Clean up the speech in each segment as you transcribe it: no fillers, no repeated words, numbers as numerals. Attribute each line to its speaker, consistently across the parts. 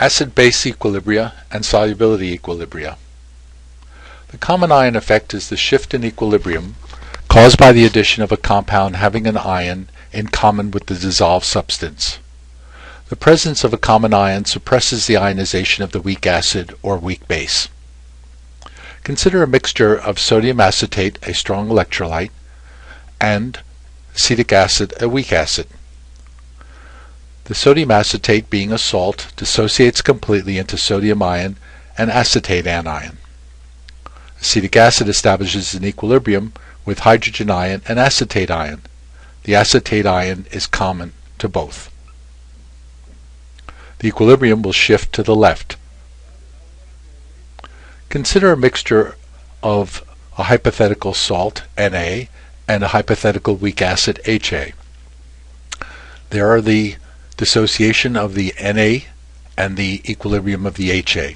Speaker 1: Acid-base equilibria and solubility equilibria. The common ion effect is the shift in equilibrium caused by the addition of a compound having an ion in common with the dissolved substance. The presence of a common ion suppresses the ionization of the weak acid or weak base. Consider a mixture of sodium acetate, a strong electrolyte, and acetic acid, a weak acid. The sodium acetate, being a salt, dissociates completely into sodium ion and acetate anion. Acetic acid establishes an equilibrium with hydrogen ion and acetate ion. The acetate ion is common to both. The equilibrium will shift to the left. Consider a mixture of a hypothetical salt, Na, and a hypothetical weak acid, Ha. There are the dissociation of the Na and the equilibrium of the Ha.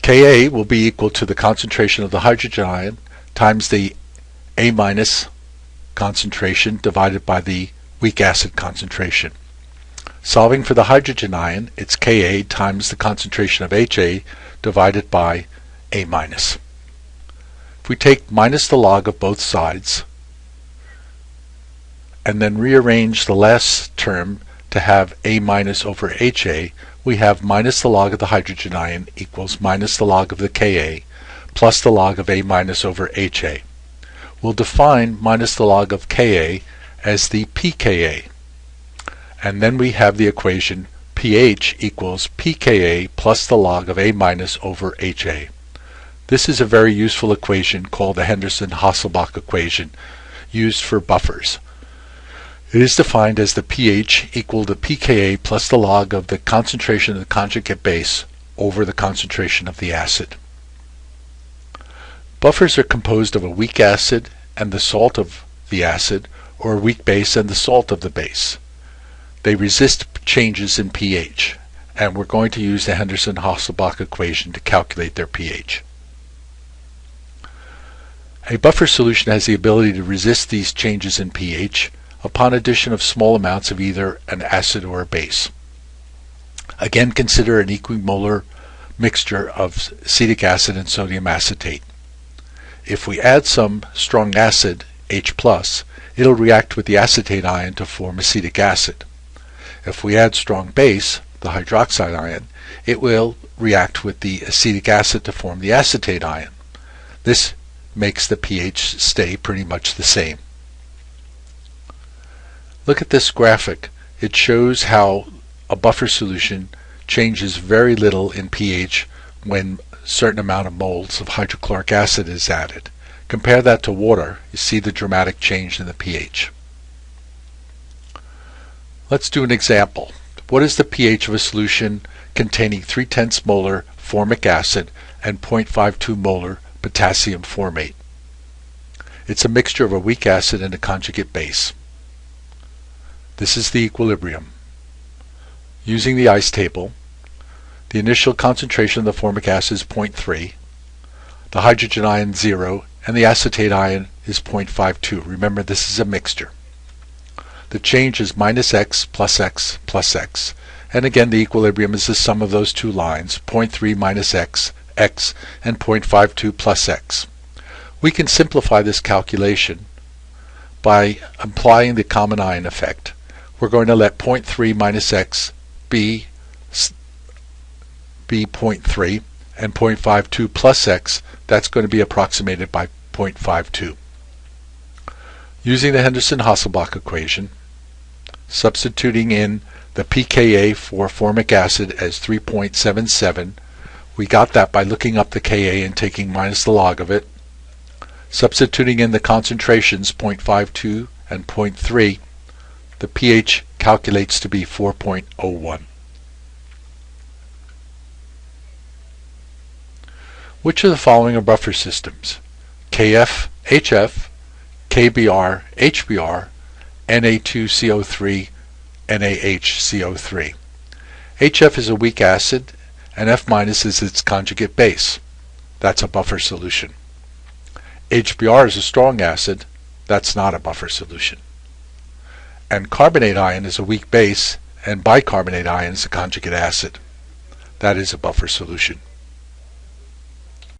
Speaker 1: Ka will be equal to the concentration of the hydrogen ion times the A- concentration divided by the weak acid concentration. Solving for the hydrogen ion, it's Ka times the concentration of Ha divided by A-. If we take minus the log of both sides and then rearrange the last term to have A- over Ha, we have minus the log of the hydrogen ion equals minus the log of the Ka plus the log of A- over Ha. We'll define minus the log of Ka as the pKa, and then we have the equation pH equals pKa plus the log of A- over Ha. This is a very useful equation called the Henderson-Hasselbalch equation used for buffers. It is defined as the pH equal to pKa plus the log of the concentration of the conjugate base over the concentration of the acid. Buffers are composed of a weak acid and the salt of the acid, or a weak base and the salt of the base. They resist changes in pH, and we're going to use the Henderson-Hasselbalch equation to calculate their pH. A buffer solution has the ability to resist these changes in pH upon addition of small amounts of either an acid or a base. Again, consider an equimolar mixture of acetic acid and sodium acetate. If we add some strong acid, H+, it'll react with the acetate ion to form acetic acid. If we add strong base, the hydroxide ion, it will react with the acetic acid to form the acetate ion. This makes the pH stay pretty much the same. Look at this graphic. It shows how a buffer solution changes very little in pH when a certain amount of moles of hydrochloric acid is added. Compare that to water. You see the dramatic change in the pH. Let's do an example. What is the pH of a solution containing 3/10 molar formic acid and 0.52 molar potassium formate? It's a mixture of a weak acid and a conjugate base. This is the equilibrium. Using the ICE table, the initial concentration of the formic acid is 0.3, the hydrogen ion 0, and the acetate ion is 0.52. Remember, this is a mixture. The change is minus x plus x plus x. And again, the equilibrium is the sum of those two lines, 0.3 minus x, x, and 0.52 plus x. We can simplify this calculation by applying the common ion effect. We're going to let 0.3 minus x be 0.3, and 0.52 plus x, that's going to be approximated by 0.52. Using the Henderson-Hasselbalch equation, substituting in the pKa for formic acid as 3.77, we got that by looking up the Ka and taking minus the log of it. Substituting in the concentrations 0.52 and 0.3, the pH calculates to be 4.01. Which of the following are buffer systems? Kf, HF, KBr, HBr, Na2CO3, NaHCO3. HF is a weak acid and F- is its conjugate base. That's a buffer solution. HBr is a strong acid. That's not a buffer solution. And carbonate ion is a weak base, and bicarbonate ion is a conjugate acid. That is a buffer solution.